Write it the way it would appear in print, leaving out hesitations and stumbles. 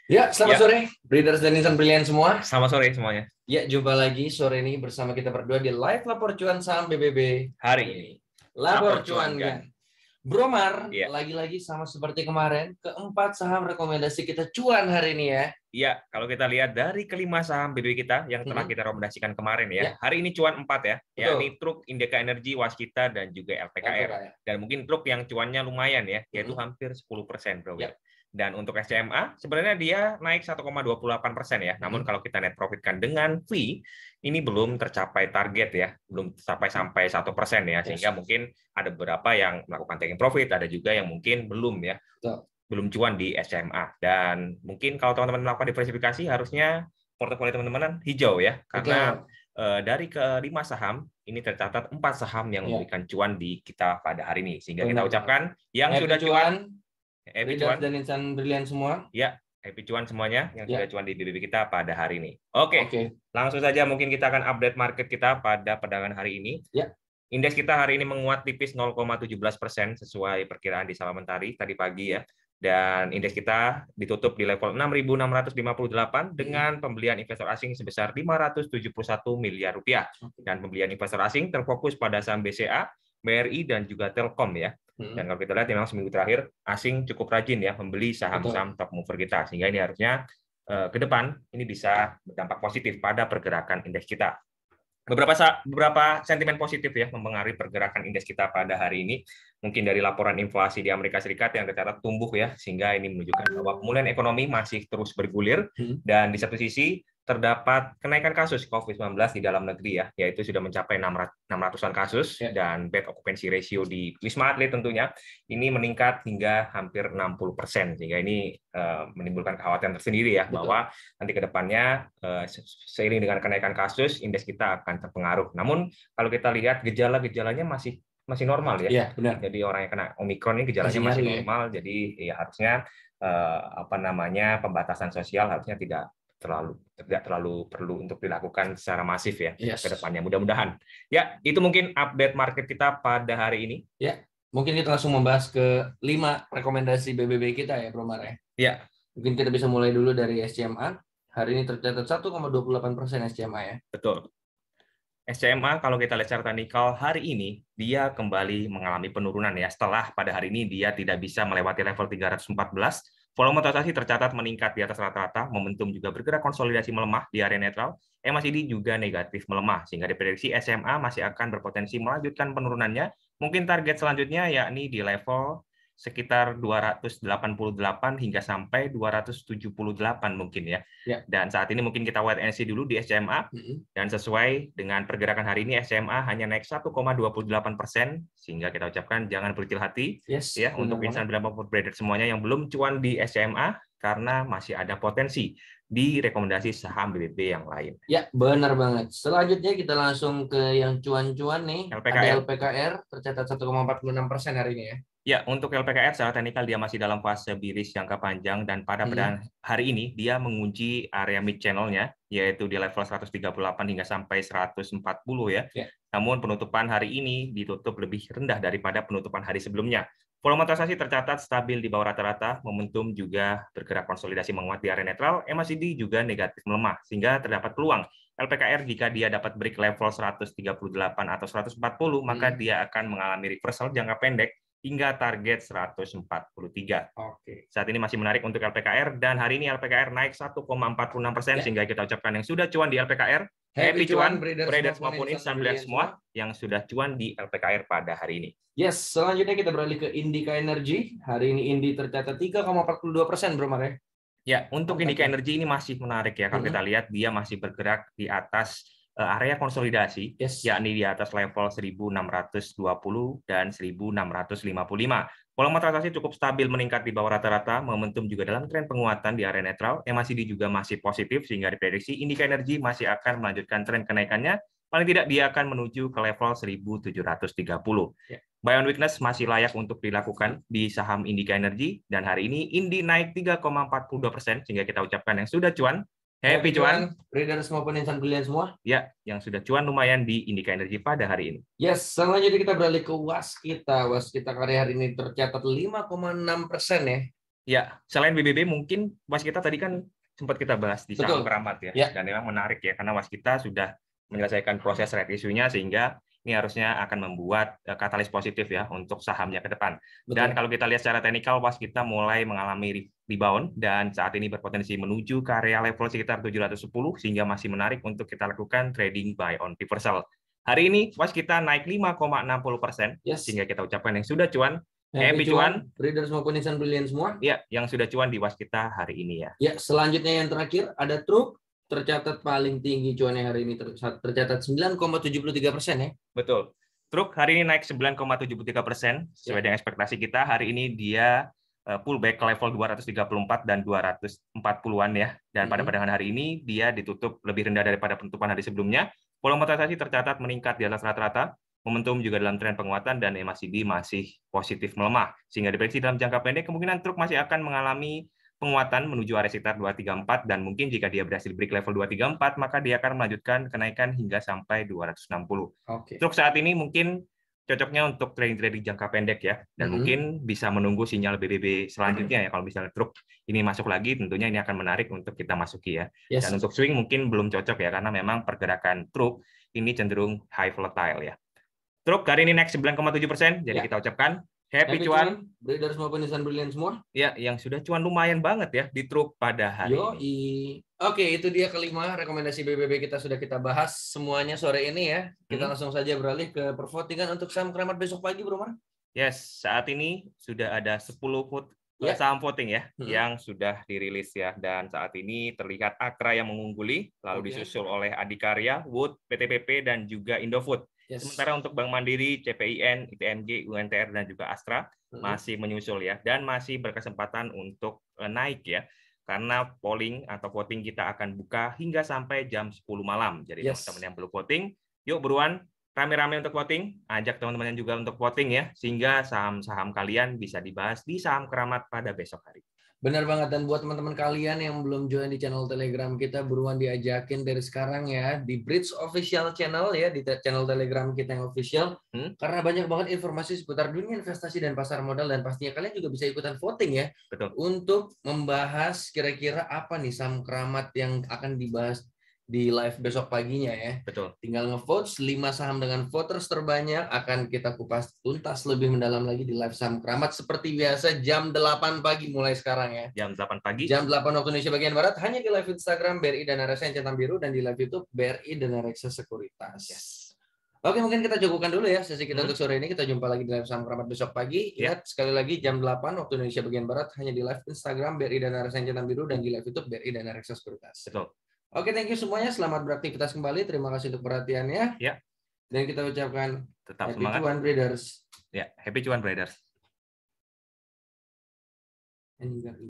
Ya, selamat Ya, sore, Breeders dan Insan Brilian semua. selamat sore semuanya. Ya, jumpa lagi sore ini bersama kita berdua di live Lapor Cuan Saham BBB. Hari ini, Lapor lapor Cuan cuankan. kan. Bro Mar, Iya, lagi-lagi sama seperti kemarin, keempat saham rekomendasi kita cuan hari ini ya. iya. Kalau kita lihat dari kelima saham BBB kita yang telah kita rekomendasikan kemarin ya, hari ini cuan 4 ya, yakni Truk, Indika Energi, Waskita, dan juga LPKR. Dan mungkin Truk yang cuannya lumayan ya, yaitu hampir 10%, bro. Ya. Dan untuk SCMA, sebenarnya dia naik 1,28% ya. Namun kalau kita net profitkan dengan fee, ini belum tercapai target ya, belum sampai 1% ya. Sehingga mungkin ada beberapa yang melakukan taking profit, ada juga yang mungkin belum ya. Belum cuan di SCMA. Dan mungkin kalau teman-teman melakukan diversifikasi, harusnya portofolio teman-teman hijau ya. Karena dari kelima saham, ini tercatat 4 saham yang memberikan cuan di kita pada hari ini. Sehingga kita ucapkan yang sudah cuan, happy cuan dan Insan Brilian semua. Ya, happy cuan semuanya yang sudah cuan di BBB kita pada hari ini. Oke. Langsung saja mungkin kita akan update market kita pada perdagangan hari ini. Ya. Indeks kita hari ini menguat tipis 0,17% sesuai perkiraan di Saham Mentari tadi pagi ya. Dan indeks kita ditutup di level 6.658 dengan pembelian investor asing sebesar 571 miliar rupiah. Dan pembelian investor asing terfokus pada saham BCA, BRI, dan juga Telkom ya. Dan kalau kita lihat memang seminggu terakhir asing cukup rajin ya membeli saham-saham top mover kita, sehingga ini harusnya ke depan ini bisa berdampak positif pada pergerakan indeks kita. Beberapa sentimen positif ya mempengaruhi pergerakan indeks kita pada hari ini. Mungkin dari laporan inflasi di Amerika Serikat yang tercatat tumbuh ya, sehingga ini menunjukkan bahwa pemulihan ekonomi masih terus bergulir. Dan di satu sisi terdapat kenaikan kasus COVID-19 di dalam negeri ya, yaitu sudah mencapai 600-an kasus, dan bed occupancy ratio di Wisma Atlet tentunya ini meningkat hingga hampir 60%, sehingga ini menimbulkan kekhawatiran tersendiri ya. Bahwa nanti ke depannya seiring dengan kenaikan kasus indeks kita akan terpengaruh. Namun kalau kita lihat gejala-gejalanya masih normal ya. Iya, benar. Jadi orang yang kena Omikron ini gejalanya masih normal, jadi ya harusnya pembatasan sosial harusnya tidak terlalu perlu untuk dilakukan secara masif ya ke depannya, mudah-mudahan. Ya, itu mungkin update market kita pada hari ini. Ya, mungkin kita langsung membahas ke 5 rekomendasi BBB kita ya, Bro Mar ya. Ya. Mungkin kita bisa mulai dulu dari SCMA. Hari ini tercatat 1,28% SCMA ya. Betul. SCMA kalau kita lihat secara teknikal hari ini dia kembali mengalami penurunan ya, setelah pada hari ini dia tidak bisa melewati level 314. Volume transaksi tercatat meningkat di atas rata-rata, momentum juga bergerak konsolidasi melemah di area netral, MACD juga negatif melemah, sehingga diprediksi SMA masih akan berpotensi melanjutkan penurunannya. Mungkin target selanjutnya yakni di level sekitar 288 hingga sampai 278 mungkin ya. Dan saat ini mungkin kita wait and see dulu di SCMA, dan sesuai dengan pergerakan hari ini SCMA hanya naik 1,28%, sehingga kita ucapkan jangan berkecil hati ya untuk insan Brilian Trader semuanya yang belum cuan di SCMA, karena masih ada potensi di rekomendasi saham BBB yang lain. Ya, benar banget. Selanjutnya kita langsung ke yang cuan-cuan nih. LPKR. Ada LPKR tercatat 1,46% hari ini ya. Ya, untuk LPKR secara teknikal dia masih dalam fase bearish jangka panjang, dan pada hari ini dia mengunci area mid channel-nya yaitu di level 138 hingga sampai 140 ya. Namun penutupan hari ini ditutup lebih rendah daripada penutupan hari sebelumnya. Volume transaksi tercatat stabil di bawah rata-rata, momentum juga bergerak konsolidasi menguat di area netral, MACD juga negatif melemah, sehingga terdapat peluang LPKR jika dia dapat break level 138 atau 140, maka dia akan mengalami reversal jangka pendek hingga target 143. Saat ini masih menarik untuk LPKR, dan hari ini LPKR naik 1,46%, sehingga kita ucapkan yang sudah cuan di LPKR, happy cuan, traders maupun insan Brilian semua yang sudah cuan di LPKR pada hari ini. Yes, selanjutnya kita beralih ke Indika Energi. Hari ini Indi tercatat 3,42%, Bro Mar ya. Ya, untuk Indika Energi ini masih menarik ya. Kalau kita lihat dia masih bergerak di atas area konsolidasi, yakni di atas level 1.620 dan 1.655. Volume transaksi cukup stabil meningkat di bawah rata-rata, momentum juga dalam tren penguatan di area netral, MACD juga masih positif, sehingga diprediksi Indika Energi masih akan melanjutkan tren kenaikannya. Paling tidak dia akan menuju ke level 1.730. Buy on weakness masih layak untuk dilakukan di saham Indika Energi, dan hari ini Indi naik 3,42%, sehingga kita ucapkan yang sudah cuan, happy cuan, traders maupun insan Brilian semua. Ya, yang sudah cuan lumayan di Indika Energi pada hari ini. Yes, selanjutnya kita beralih ke Waskita. Waskita hari ini tercatat 5,6% ya. Ya, selain BBB mungkin waskita tadi kan sempat kita bahas di saham Betul. keramat ya, Ya. dan memang menarik ya karena waskita sudah menyelesaikan proses right issue-nya sehingga ini harusnya akan membuat katalis positif ya untuk sahamnya ke depan. Dan Betul. kalau kita lihat secara teknikal waskita mulai mengalami rebound dan saat ini berpotensi menuju ke area level sekitar 710 sehingga masih menarik untuk kita lakukan trading buy on reversal. Hari ini waskita naik 5,60% Yes. sehingga kita ucapkan yang sudah cuan. Happy cuan, traders maupun insan brilian semua. Ya, yang sudah cuan di waskita hari ini ya. Ya, selanjutnya yang terakhir ada truk tercatat paling tinggi cuannya hari ini tercatat 9,73% ya. Betul. Truk hari ini naik 9,73% sesuai dengan ekspektasi kita. Hari ini dia pullback ke level 234 dan 240-an ya. Dan pada perdagangan hari ini dia ditutup lebih rendah daripada penutupan hari sebelumnya. Volume transaksi tercatat meningkat di atas rata-rata. Momentum juga dalam tren penguatan dan MACD masih positif melemah. Sehingga diprediksi dalam jangka pendek kemungkinan truk masih akan mengalami penguatan menuju area sekitar 234 dan mungkin jika dia berhasil break level 234 maka dia akan melanjutkan kenaikan hingga sampai 260. Truk saat ini mungkin cocoknya untuk trading jangka pendek ya dan mungkin bisa menunggu sinyal BBB selanjutnya ya. Kalau misalnya truk ini masuk lagi tentunya ini akan menarik untuk kita masuki ya. Yes. Dan untuk swing mungkin belum cocok ya karena memang pergerakan truk ini cenderung high volatile ya. Truk hari ini naik 9,7%, jadi kita ucapkan happy cuan. Traders maupun insan brilian semua. Ya, yang sudah cuan lumayan banget ya di truk pada hari ini. Oke, itu dia kelima rekomendasi BBB kita sudah kita bahas semuanya sore ini ya. Kita langsung saja beralih ke pervotingan untuk saham keramat besok pagi, Bro Mar. Yes, saat ini sudah ada 10 saham voting ya yang sudah dirilis ya, dan saat ini terlihat Akra yang mengungguli, lalu disusul oleh Adikarya, Wood, PTPP dan juga Indofood. Sementara untuk Bank Mandiri, CPIN, ITMG, UNTR dan juga Astra masih menyusul ya, dan masih berkesempatan untuk naik ya, karena polling atau voting kita akan buka hingga sampai jam 10 malam. Jadi teman-teman yang belum voting, yuk buruan rame-rame untuk voting, ajak teman-teman juga untuk voting ya, sehingga saham-saham kalian bisa dibahas di saham keramat pada besok hari. Benar banget, dan buat teman-teman kalian yang belum join di channel Telegram kita, buruan diajakin dari sekarang ya di Bridge Official Channel ya, di channel Telegram kita yang official, karena banyak banget informasi seputar dunia investasi dan pasar modal, dan pastinya kalian juga bisa ikutan voting ya. Betul. Untuk membahas kira-kira apa nih saham keramat yang akan dibahas di live besok paginya ya. Betul. Tinggal ngevote 5 saham dengan voters terbanyak akan kita kupas tuntas lebih mendalam lagi di live saham keramat seperti biasa jam 8 pagi mulai sekarang ya. Jam 8 pagi. Jam 8 waktu Indonesia bagian barat hanya di live Instagram BRI Dana Reksa yang centang biru dan di live YouTube BRI Dana Reksa Sekuritas. Yes. Oke, mungkin kita cukupkan dulu ya sesi kita untuk sore ini. Kita jumpa lagi di live saham keramat besok pagi. Ingat sekali lagi jam 8 waktu Indonesia bagian barat hanya di live Instagram BRI Dana Reksa yang centang biru dan di live YouTube BRI Dana Reksa Sekuritas. Betul. Oke, thank you semuanya. Selamat beraktivitas kembali. Terima kasih untuk perhatiannya. Ya. Dan kita ucapkan tetap happy semangat. cuan traders. Ya, happy cuan traders.